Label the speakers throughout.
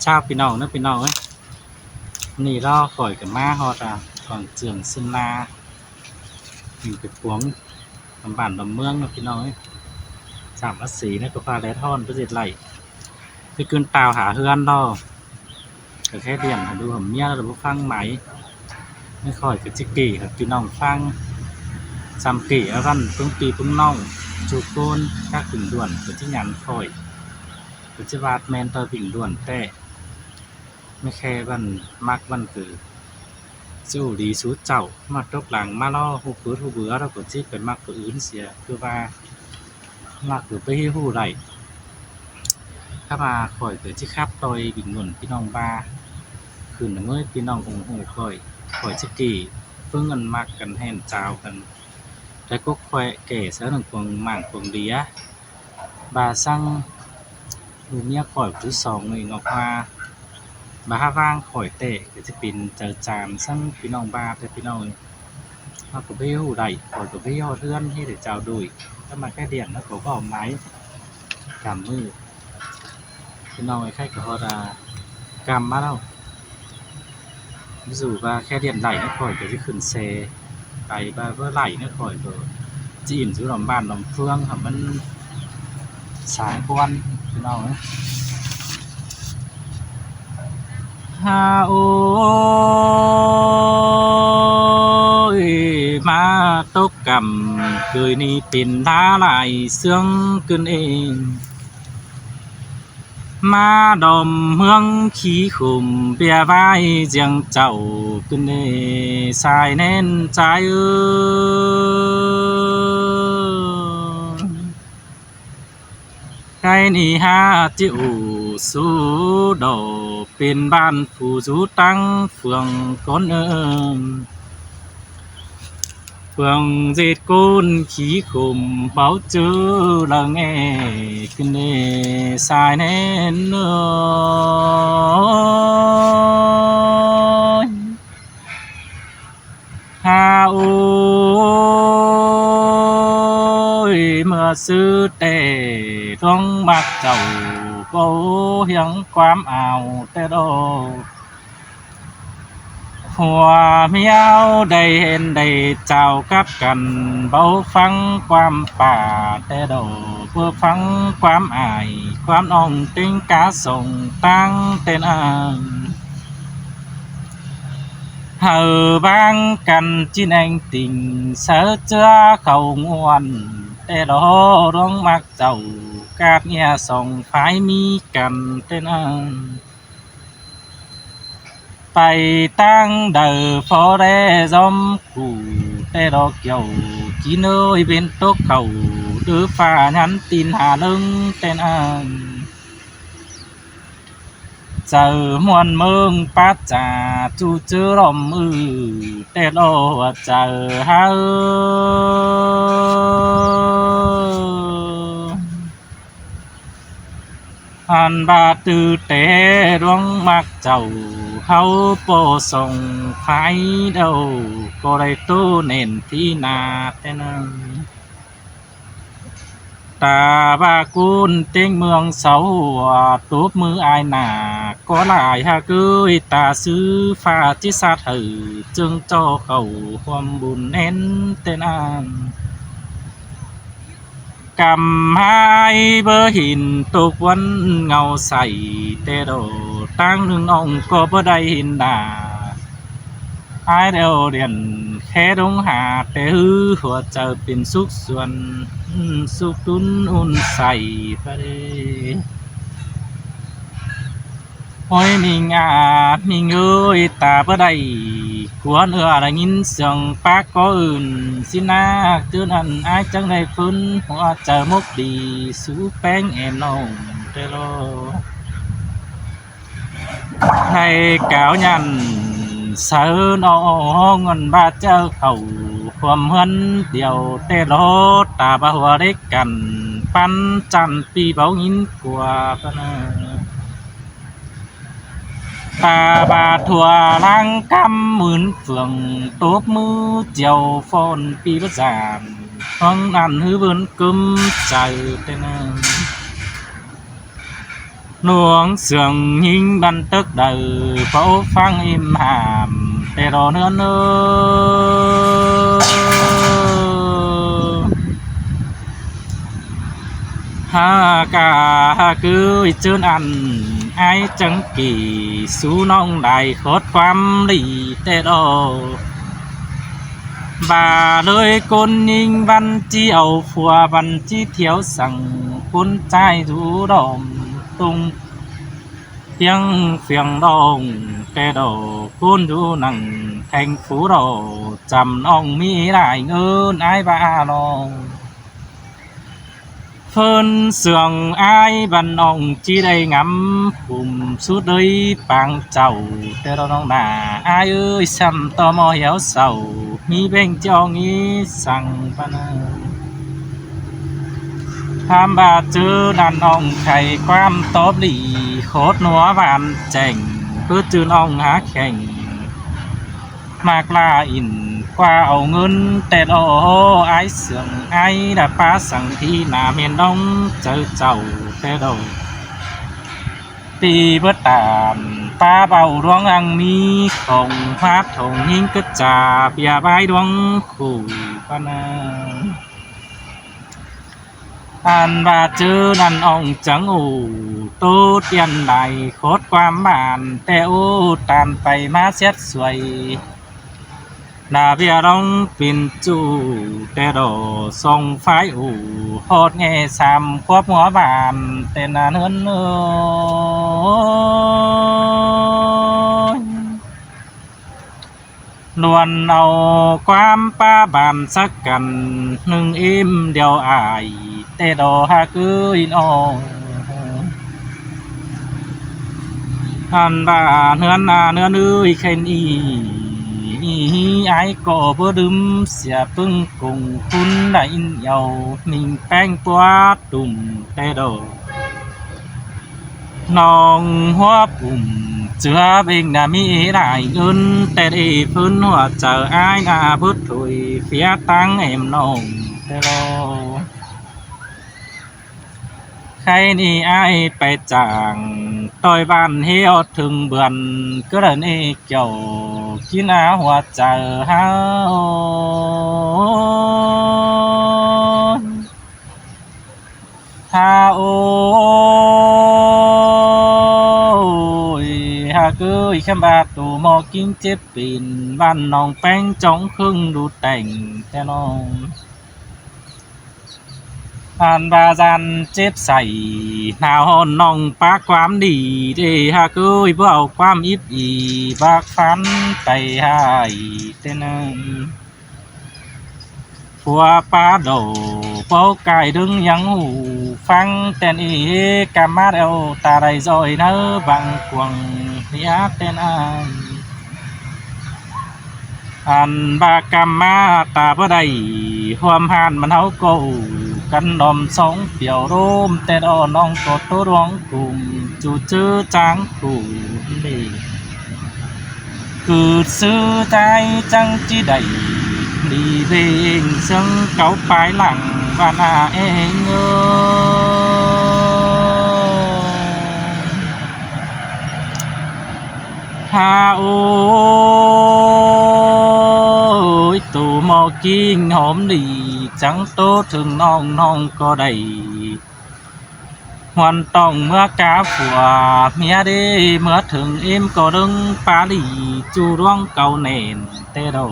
Speaker 1: ชาวพี่น้องนะพี่น้องเอ้ยนี่รอข่อยกับมาฮอดก่อนเจืองซึ่งนาอยู่ไปพวงลำบ้านลำเมืองนะพี่น้องเอ้ยสามภาษีนะก็พาแลท่อนประเสริฐไหลคือเกินเปล่าหาเฮือนดอกก็แค่เดียนหาดูผมเมียแล้วบ่ฟังไหมไม่ค่อยกับจิกกี้ครับพี่น้องฟังซ้ำกี่แล้วกันเพิ่งปีเพิ่งน้องจูโกนถ้าขึ้นด่วนเป็นที่ยันค่อยเป็นที่วาดแมนเตอร์ปิ่งด่วนแต่ไม่แค่วันมักวันเกิดสู้ดีสู้เจ้ามาตกหลังมาล่อหูปื้ดหูเบื่อแล้วก็ที่เป็นมักตัวอื่นเสียคือว่ามักตัวไปที่หูไรถ้ามาคอยเกิดที่ครับโดยบิ่งเงินพี่น้องบ้าคืนเมื่อพี่น้ององหูคอยจิกกี้เพิ่งเงินมักกันแห่นเจ้ากันแต่ก็คอยเก๋เสือหนึ่งพวงหม่างพวงเดียบาสั่งมือเมียคอยที่สองเลยออกมาบาฮาว่างข่อยเตะก็จะเป็นเจอจานสั่งพี่น้องบ้าแต่พี่น้องมากับเบี้ยวได้ข่อยกับเบี้ยวเทือนที่เดี๋ยวเจ้าดุยถ้ามาแค่เดียนแล้วก็บอกไม้กำมือพี่น้องไอ้ไข่กับฮอดกำมาแล้ววิสูว่าแค่เดียนไหลนะข่อยก็จะขึ้นเซไปบ้าเพื่อไหลนะข่อยก็จีนซื้อลำบ้านลำเฟืองครับมันสายกวนพี่น้องนะฮาโอยมาตกกำคืนนี้เป็นท้าลายเสื่องขึ้นเองมาดอมเมืองขี้ขุมเปียไว้เจียงเจ้าขึ้นเอสายแน่นใจใครนี่หาจิวสู้ดอเป็นบ้านผู้สู้ตั้งเฟืองก้นเฟืองเจ็ดก้นขี้ขุมเบาเจอละแง่ขึ้นเอสายแน่นฮาโอยเมื่อซื้อเตะท้องมักเจ้าโป้เฮียงความเอาแต่โดหัวเมียวได้เห็นได้เจ้ากับกันเบาฟังความป่าแต่โดเพื่อฟังความอายความอ่องติงกาส่งตั้งเต้นอ่างเฮอบางกันจินแองติ่งเสือเจ้าเขางวนแต่ดอร้องมักเจ้ากาดเนี่ยส่งฝายมีกันเต้นอ่างไปตั้งเดอฟอเรซอมกูแต่ดอกเกี่ยวกินเอ้ยเป็นตกเขาหรือฝ่าหันตีนหาลึงเต้นอ่างเจอมวนเมืองปัจจาจูเจอลมมือแต่โลเจอหาอันบาตือเตะดวงมักเจ้าเขาโปส่งไฟเดาก็ได้ตู้เน้นที่นาแต่นึงตาบากุนเต็งเมืองเสาตูบมืออายหนาก็หลายฮะเกยตาซื้อฟ้าจิสาถือจึงเจ้าเขาความบุญเน้นเต้นอ่านกำหายเบอร์หินตกวันเงาใสแต่โดตั้งหนึ่งองก็บ่ได้หินดาอายเดียวเรียนแค่ดงหาแต่ฮือหัวใจเป็นสุขส่วนสุขตุนอุ่นใสไปโอ้ยมีงามีเงยตาบ่ได้กวนได้ยินเสียงปากก็อื่นสินาเตือนอันอายจังได้ฟื้นหัวใจมุกดีสู้แป้งแอนน้องเตโลให้กาวยันเสือนองเงินบาเจ้าเขาความเฮือนเดียวเตโลตาบ่หัวเด็กกันปันจันปีเบาหินกว่าปะนะตาบาถั่วล้างกำหมื่นเฟืองตบมือเจียวฟอนปีประจานห้องนั้นหือเบิ่นกึมใจเต้น nuông sườn nhìn ban tức đời phẫu phang im hàm tê rò nữa nữa ha cả cứ chơn ăn ai chẳng kỳ xú nông đại khốt quam lì tê đô bà lời côn nhìn văn chi ẩu phùa văn chi thiếu sẵn côn trai rú đồm tung tiếng phiền đông tê đồ côn rú nặng thành phố đồ chầm ông mỹ lại ngơn ai ba lòng phân sườn ai văn ông chi đây ngắm cùng suốt đây bằng chầu tê đó đông nà ai ơi xăm to mò héo sầu mi bên cho nghĩ sang văn tham bà chữ đàn ông thầy quan tốt lì khốt nó vạn chảnh cứ chữ ông há khảnh mạc là in qua ẩu ngân tết ô ai sườn ai đã phá sẵn thì là miền đông chơi chầu tê đầu tì bớt tàn ta bầu đoán ăn mi không phát thùng nhìn cất trà bìa bái đoán khủ văn an bà chữ đàn ông trắng ủ tốt tiền này khốt qua màn tê ô tàn tay má xét xuôi là bia đông pin chu tê đồ sông phái ủ hốt nghe xàm khóp ngó bàn tên là hơn luôn nào quam pa bàn sắc cần nâng im điều ải tê đồ ha cứ in ô anh bà nương ơi khen y ai có bơ đâm sẽ phương cùng khun đại giàu mình bang quá tùm tê đồ nòng hoa bùm chưa bên đã mi đại ngân tê đi phân hoa chờ ai đã bớt tuổi phía tăng em nòng tê đồ khai ni aiไปchẳng tôi ban hiếu thường bườn cứ lần ấy kiểu kín áo hoa chờ hao ôi ha cứ khăm ba tù mò kín chết pin ban nòng bánh trống khưng đủ cảnh thế nòng an ba gian chết sảy nào hòn nòng bác quám đi để ha cứ vào quám ít ý bác phán tay hai tên phua pa đổ bao cài đứng nhắn hủ phăng tên ý cam mát eo ta đây rồi nỡ bằng quần nghĩa tên an ba cam ma ta bữa đây hôm hàn mình hấu cầu căn đom sống biểu rôm tên o nong có tốt đoán cùng chú chữ trắng cùng đi cứ sư tay trăng chi đầy đi về sân cáo phái lặng và là em ha ôi tù mò kinh hóm đi chẳng tốt thường non có đầy hoàn toàn mưa cá phùa mía đê mưa thường em có đứng phá lì chu đoán cầu nền tê đồ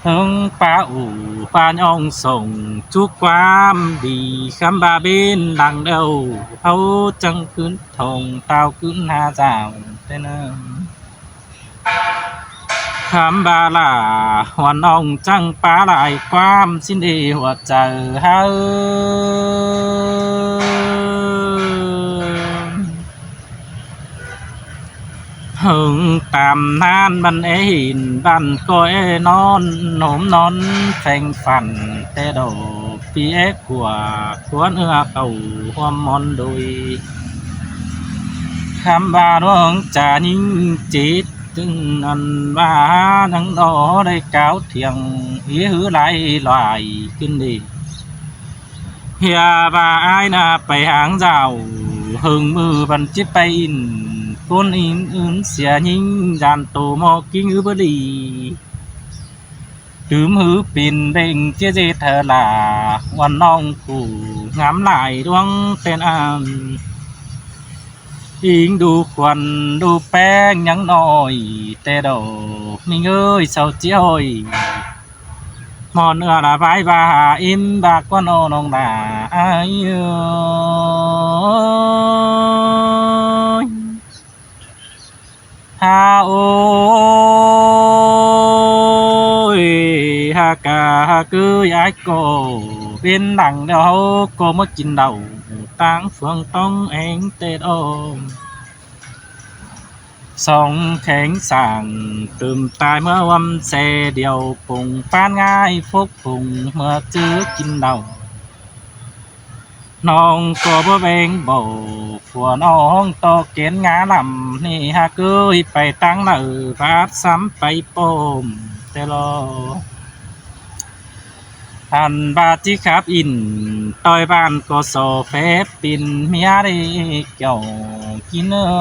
Speaker 1: hướng phá ủ phá nhong sồng chút quam đi khám ba bên làng đầu hấu chẳng cứ thòng tao cứ hà rào tê nơ khám ba là hoàn ông chẳng phá lại quam xin đi hoạt chờ hao hưng tàm nan ban ế hình ban coi non nốm non phanh phản tê đồ phía của ưa cầu hoa mòn đôi khám ba đoán trà nhìn chết từng ăn ba nắng đó đây cáo thiêng ý hứa lại loài kinh đi hìa bà ai là phải hàng rào hừng mưa bắn chết bay in con in ứng xẻ nhinh đàn tổ mò kinh ư bơ đi trướm hứ pin đinh chia dê thờ là hoàn nong củ ngắm lại đoang tên an in đu quần đu pe nhắn nồi tê đầu mình ơi sao chỉ hồi mòn nữa là vai và im bạc con ô nông đà ai ơi ha ôi ha cả ha cứ ái cô bên đằng đâu cô mất chín đầu táng phương tông anh tê ôm sông khánh sàng tùm tai mưa âm xe điều cùng phan ngai phúc cùng mưa chứa chín đầu nong có bơ bên bầu phùa nong to kiến ngã nằm ni ha cưới phải tăng nở phát sắm phải bom tê lo anh ba chiếc khắp in tôi bạn có số phép pin mía đi kiểu kín ơi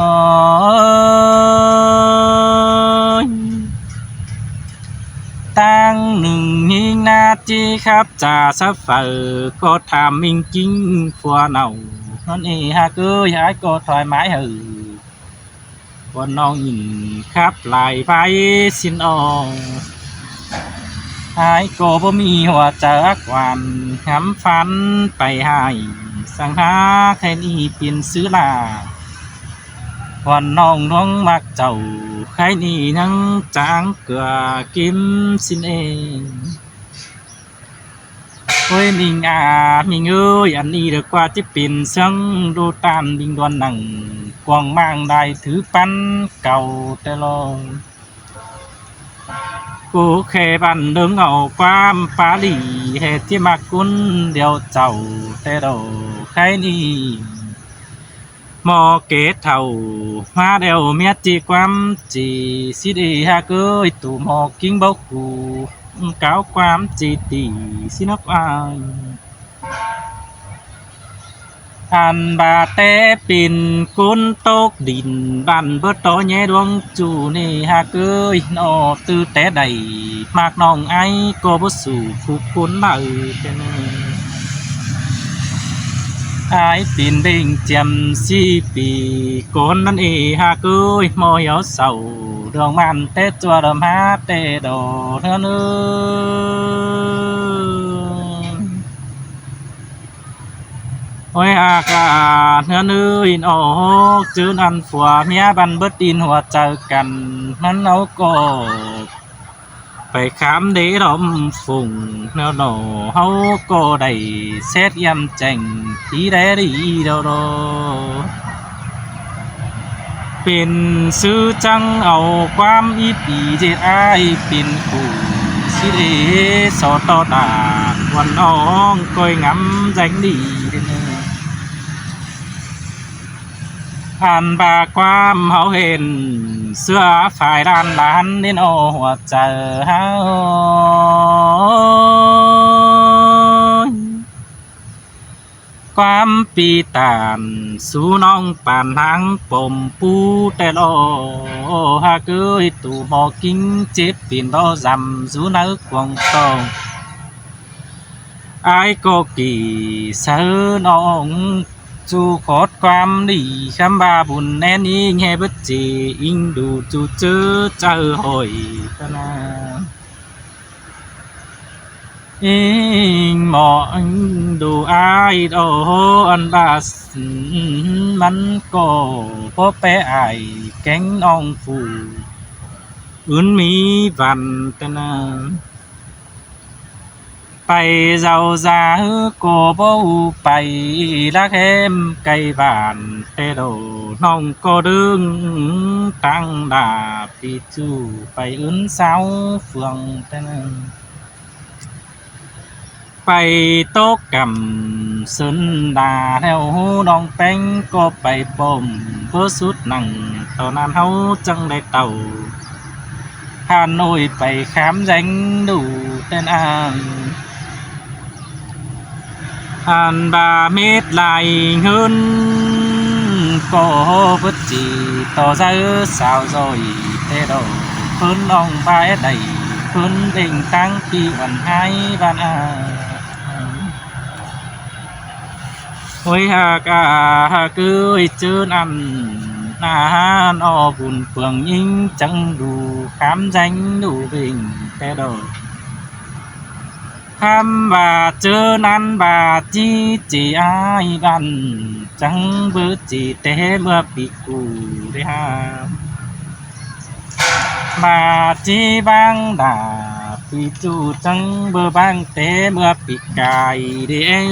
Speaker 1: tăng nừng nhìn na chi khắp trà sắp phở có tham minh chính phùa nào nó nì ha cứ hãy có thoải mái hừ còn nó nhìn khắp lại vai xin ông hai côบ่มีหัวจักวันหำฟันไปให้สังหาแค่นี้เป็นซื้อลาวันน้องน้องมักเจ้าใครนี่นั่งจางเกลือกิมสินเองโอ้ยมิงมิงเอ้ยอันนี้เดี๋ยวกว่าจะเป็นเสียงดูตามดิงดวนหนังกวางมางได้ถือปันเก่าแต่ลองกูแค่บันเดิงเอาความปาลีเหตุที่มากุนเดียวเจ้าแต่ดอกใครนี่มอเกตเท่ามาเดียวเมียจีความจีสิดีฮะเกยตู่มอกิ้งเบากูเก้าความจีตีสินักอายอันบาเตปินกุนตกดินบันเบิดโตแย่ดวงจูนี่ฮะเกยนอตื้อแต่ใดมากน้องไอ้ก็บ่สู่ผู้คนเลยเป็นไอ้ปินเด้งเจียมสีปีคนนั้นเอฮะเกยมอเหี่ยวเศร้าดวงมันเตจัวดมหาเตโดเท่านึโอ้ยอากาศเนื้อเนื้อออกจืนอันฝัวเมียบันเบิดดินหัวเจอกันนั้นเอาก็ไปขามเดดอมฝุ่งเนื้อหนอเฮาก็ได้เซ็ตยำแจงที่ได้ดีเดาเป็นซื้อจังเอาความอีปีเจ็ดไอเป็นผู้สิเดสอต่อตาวันน้องก้อยงำแจงดีเด้อผ่านบาความเขาเห็นเสื้อฝ่ายด้านหลานเน้นโอหัวใจเฮาความปีตานสู่น้องป่านทางปมปูแต่โลฮาเกยตู่หมอกิ้งเจ็บปีนบ่จำสู่นักวงตองไอ้ก็กี่เสือน้องจูขอดความดีคำบาบุญแน่นี้แง่บัดจีอิงดูจูเจอเจอหอยตนาอิงหมอดูไอ้โออันบาสมันก็พอแปะไอแก๊งน้องฟูอื่นมีวันตนาไปเจ้าจาโกโบไปลักเฮมไก่บ้านเตโดน้องก็ดึงตั้งดาปีจูไปอื่นเสาเฟืองเตนไปโต๊ะกำซึนดาแถวน้องแป้งก็ไปปมเพื่อสุดหนังตอนนั้นเขาจังได้เต่าฮานอยไปขามแรงดูเต้นอ่างอันบาเม็ดลายเงิน có bất chỉ tỏ ra sao rồi thế đâu phun ông bãi đầy phun đình tăng khi vẫn hai ban ôi hà cứ chơn ăn nó buồn phường nhưng chẳng đủ khám danh đủ bình thế đâu ham bà chơn ăn bà chỉ ai ban chẳng bữa chỉ té mưa bị cù đấy ha bà chỉ bang đà bị chủ chẳng bờ bang té mưa bị cài đi ơi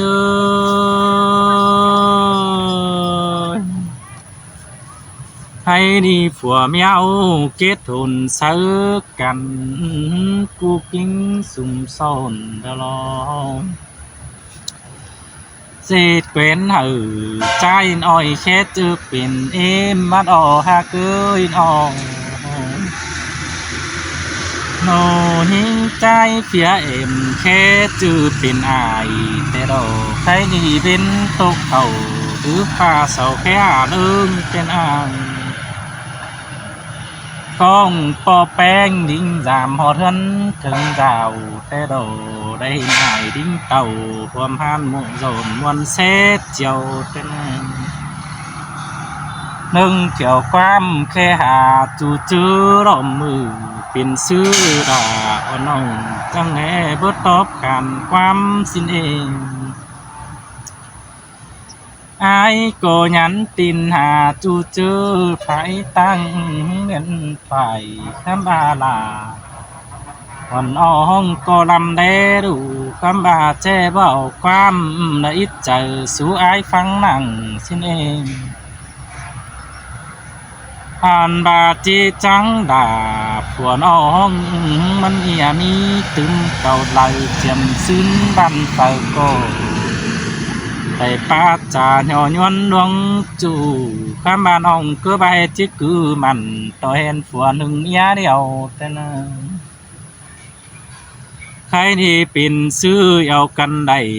Speaker 1: hay đi phùa mèo kết hồn sớ cằn cu kính sùng son đó lo dệt quen hở trai oi khét chưa biển em mắt ò ha cưới ò nô hình trai phía em khét chưa biển ai thế đồ thấy đi bên tục khẩu thứ pha sầu khé hà lương tên an con po beng đinh giảm họ thân thường rào thế đồ đây ngài đinh tàu hôm han muộn dồn muôn xét chiều tên nâng chiều quam khe hà chú chữ đỏ mừ biển sư đà on nồng chẳng nghe bớt tóc khàn quam xin em ai cô nhắn tin hà chú chữ phải tăng nên phải khám ba là còn ông có làm đế đủ khám ba che bảo quam đã ít chờ số ai phăng nặng xin em hàn bà chi trắng đà của ôngมันมีตึมเก่าไหลเจียมซึ้งบันเตอโกtại ba trà nhỏ nhon luông chủ khám ban ông cứ bay chiếc cứ mặn tôi hẹn phùa nưng nhá đèo tên khai đi pin sư yêu cần đầy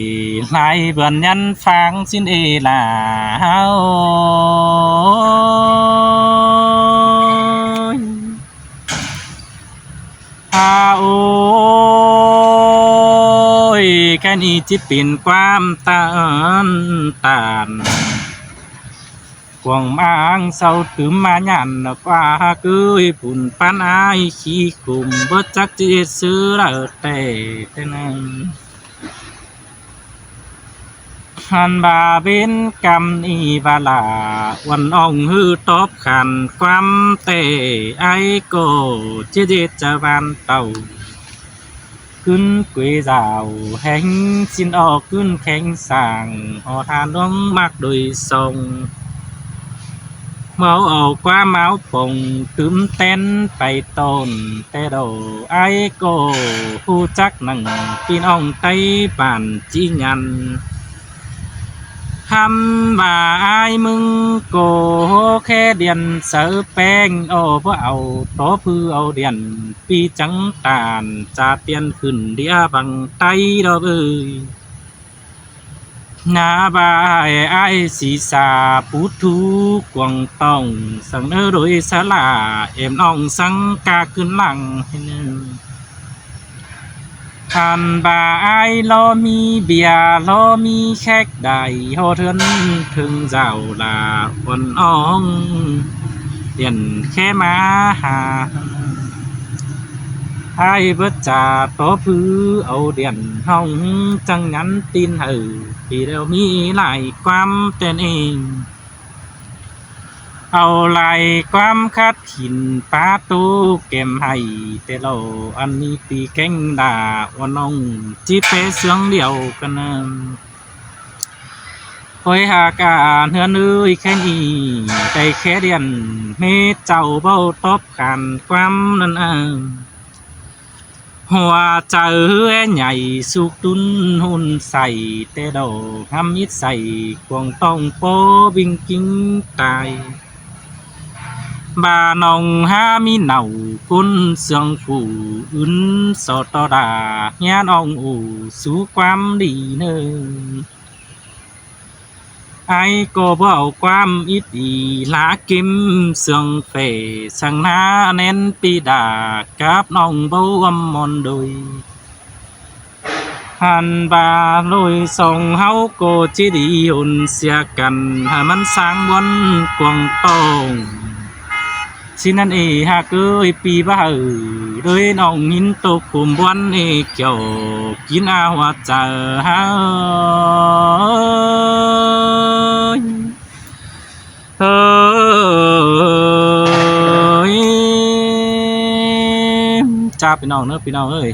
Speaker 1: lại vườn nhân phang xin đi là ôi cáiนี้จิเป็นความตานกวางมางเศร้าตื่มมาหยันฟ้าคือปุ่นปันอายขี้คุมบ่จักจิซื้อละแต่นั้นหันบาเบ็นกำอีบาลาวันอ่องฮือตอบขันความแต่ไอโกเจจะบานเต่าขึ้นกุยราวแห่งสินออกขึ้นแข็งสางหอทานน้องมักโดยทรงเมาเอาความเมาผงตื้มเต้นไปต้นแต่โดไอโกผู้จักหนังพี่น้องไต้ป่านจียันทำว่าไอ้มึงโกแค่เดียนเสือแป้งโอ้เพราะเอาโตพื้เอาเดียนปีจังตานจะเปลี่ยนขึ้นเดียบังไตดอกเอ้ยนาบายไอ้ศีสาพุทธุกวงต้องสังเนอโดยสลาเอ็มน้องสังกาขึ้นหลังให้เนื้อทันบาไอโลมีเบียโลมีแขกได้โหเทินถึงเจ้าลาวันอ่องเดียนแค่มาหาไอ้เบิดจ่าโตพื้อเอาเดียนห้องจังงั้นตีนหือที่เดียวมีหลายความเต้นเองเอาไหลความคัดหินป้าตูเก็มให้แต่เราอันนี้ปีแก่งดาวันน้องจีเพเสียงเดียวกันนะคอยหากาเฮือนเอ้ยแค่นี้ได้แค่เดียนเมเจ้าเบ้าตอบกันความนั่นหัวเจอใหญ่สุกตุนหุ่นใส่แต่เราทำมิดใส่กวงต้องโปบิงกิ้งตายbà nòng ha mi nầu côn sương phủ ướn sọ to đà nhá nòng ủ sú quam đi nơ ai cô bảo quam ít ý lá kim sương phê sang ná nén pi đà cáp nòng bấu âm mòn đôi hàn bà lôi sông háo cô chỉ đi hồn xia cần hà mắn sáng buôn quăng tông xin anh ê hà cưới pi ba đời nòng nhìn tô cùng buôn ê kiểu kín a hoa chờ ha ơi cha พี่น้องเนอะพี่น้องเอ้ย